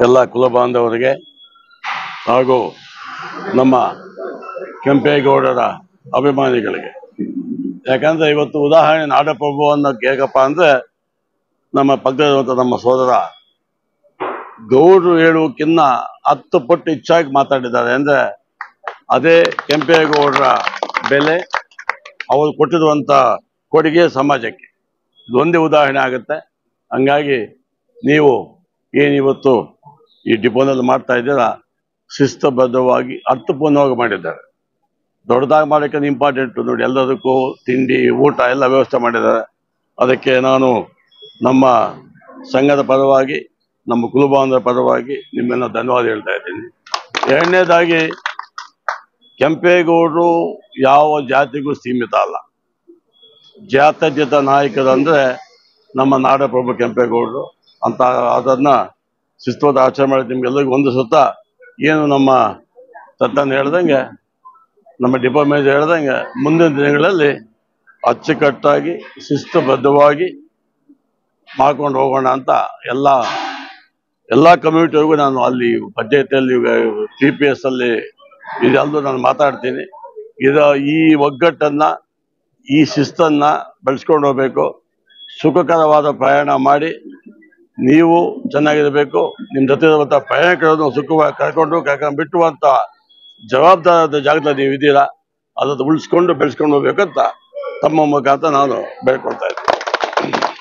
ಎಲ್ಲ ಕುಲ ಬಾಂಧವರಿಗೆ ಹಾಗೂ ನಮ್ಮ ಕೆಂಪೇಗೌಡರ ಅಭಿಮಾನಿಗಳಿಗೆ, ಯಾಕಂದ್ರೆ ಇವತ್ತು ಉದಾಹರಣೆ ನಾಡಪ್ರಭು ಅನ್ನೋಕೆ ಹೇಗಪ್ಪ ಅಂದ್ರೆ ನಮ್ಮ ಪಕ್ಕದಲ್ಲಿರುವಂಥ ನಮ್ಮ ಸೋದರ ಗೌಡರು ಹೇಳುವಕ್ಕಿನ್ನ 10 ಪಟ್ಟು ಹೆಚ್ಚಾಗಿ ಮಾತಾಡಿದ್ದಾರೆ. ಅಂದ್ರೆ ಅದೇ ಕೆಂಪೇಗೌಡರ ಬೆಲೆ, ಅವರು ಕೊಟ್ಟಿರುವಂಥ ಕೊಡುಗೆ ಸಮಾಜಕ್ಕೆ ಇದೊಂದೇ ಉದಾಹರಣೆ ಆಗುತ್ತೆ. ಹಂಗಾಗಿ ನೀವು ಏನಿವತ್ತು ಈ ಡಿಪೋನಲ್ಲಿ ಮಾಡ್ತಾ ಇದ್ದೀರಾ, ಶಿಸ್ತುಬದ್ಧವಾಗಿ ಅರ್ಥಪೂರ್ಣವಾಗಿ ಮಾಡಿದ್ದಾರೆ. ದೊಡ್ಡದಾಗಿ ಮಾಡೋಕ್ಕೆ ಇಂಪಾರ್ಟೆಂಟು ನೋಡಿ, ಎಲ್ಲದಕ್ಕೂ ತಿಂಡಿ ಊಟ ಎಲ್ಲ ವ್ಯವಸ್ಥೆ ಮಾಡಿದ್ದಾರೆ. ಅದಕ್ಕೆ ನಾನು ನಮ್ಮ ಸಂಘದ ಪರವಾಗಿ, ನಮ್ಮ ಕುಲಬಾಂಧವರ ಪರವಾಗಿ ನಿಮ್ಮೆಲ್ಲ ಧನ್ಯವಾದ ಹೇಳ್ತಾ ಇದ್ದೀನಿ. ಎರಡನೇದಾಗಿ, ಕೆಂಪೇಗೌಡರು ಯಾವ ಜಾತಿಗೂ ಸೀಮಿತ ಅಲ್ಲ. ಜಾತ್ಯತೀತ ನಾಯಕರು ಅಂದರೆ ನಮ್ಮ ನಾಡಪ್ರಭು ಕೆಂಪೇಗೌಡರು ಅಂತ. ಅದನ್ನು ಶಿಸ್ತುಬದ್ಧ ಆಚರಣೆ ಮಾಡಿ ನಿಮ್ಗೆಲ್ಲರಿಗೂ ಒಂದು ಸುತ್ತ ಏನು ನಮ್ಮ ತತ್ತನ್ನು ಹೇಳ್ದಂಗೆ, ನಮ್ಮ ಡಿಪೋ ಮೇನೇಜರ್ ಹೇಳ್ದಂಗೆ ಮುಂದಿನ ದಿನಗಳಲ್ಲಿ ಅಚ್ಚುಕಟ್ಟಾಗಿ ಶಿಸ್ತುಬದ್ಧವಾಗಿ ಮಾಡ್ಕೊಂಡು ಹೋಗೋಣ ಅಂತ ಎಲ್ಲ ಕಮ್ಯುನಿಟಿಯವ್ರಿಗೂ ನಾನು ಅಲ್ಲಿ ಪಂಚಾಯತಿಯಲ್ಲಿ TPS ಅಲ್ಲಿ ಇದೆಲ್ಲೂ ನಾನು ಮಾತಾಡ್ತೀನಿ. ಈ ಒಗ್ಗಟ್ಟನ್ನು, ಈ ಶಿಸ್ತನ್ನು ಬೆಳೆಸ್ಕೊಂಡು ಹೋಗ್ಬೇಕು. ಸುಖಕರವಾದ ಪ್ರಯಾಣ ಮಾಡಿ ನೀವು ಚೆನ್ನಾಗಿರಬೇಕು. ನಿಮ್ಮ ಜೊತೆ ಇರುವಂಥ ಪ್ರಯಾಣಿಕರನ್ನು ಸುಖವಾಗಿ ಕರ್ಕೊಂಡು ಬಿಟ್ಟುವಂಥ ಜವಾಬ್ದಾರದ ಜಾಗದಲ್ಲಿ ನೀವು ಇದ್ದೀರಾ. ಅದನ್ನು ಉಳಿಸ್ಕೊಂಡು ಬೆಳೆಸ್ಕೊಂಡು ಹೋಗ್ಬೇಕಂತ ತಮ್ಮ ಮುಖಾಂತರ ನಾನು ಬೇಡ್ಕೊಳ್ತಾ ಇದ್ದೀನಿ.